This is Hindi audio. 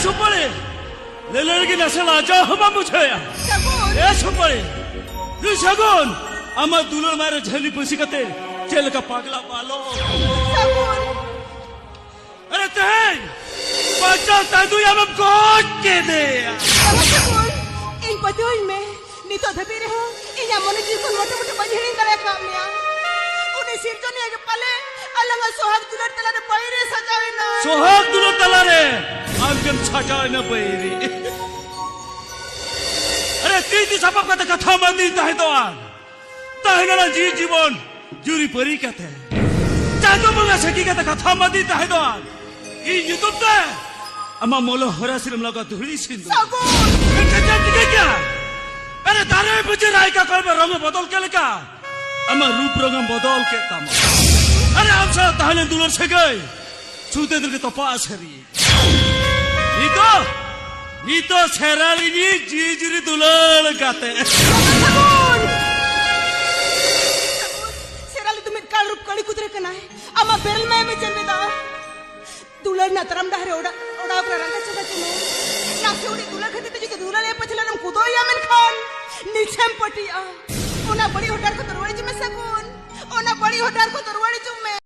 सुपड़े ले लेगी नसल आजा हम मुझे ए सुपड़े रुशगुन अमर दुलर मारे झेली पुसी कते चल का पागला पालो अरे तेन पाचा तादु या हम कोट के दे इन पतोय में नितो धबी रहो इया मन जीवन मोटे मोटे बजहिन करे कामया उनी सिरजनी के पाले अलग सोहाग दुलर तला ने पैरे सजावे ना सोहाग दुलर तला रे आमजन छाजावे ना पैरे अरे तीती सबक कते कथा मंदी ताहे तो ताहे जी जीवन जुरी परी कते चादो मंगा सकी कते कथा मंदी ताहे तो इ यूट्यूब ते अमा मोलो हरा सिरम लगा धुली सिंधु क्या अरे तारे बुझे राय का कल में रंग बदल के लेका अमा रूप रंग बदल के तम अरे हम सब ताहले दुलर से गए छूते दिल के तो पास हरी नीतो छेराली नी जीजरी दुलर गाते छेराली तुम्हें काल रूप कड़ी कुतरे कना है अमा बेरल में चलवेदा दुलर ना तरम डहरे ओडा अपना रंगा चला चलो ना सेवड़ी दुलर खते ते जो दुलर ले पछला नम कुदो यामन खान नीचेम पटिया ओना बड़ी होटार को तरवाड़ी में सगुन ओना बड़ी होटार को तरवाड़ी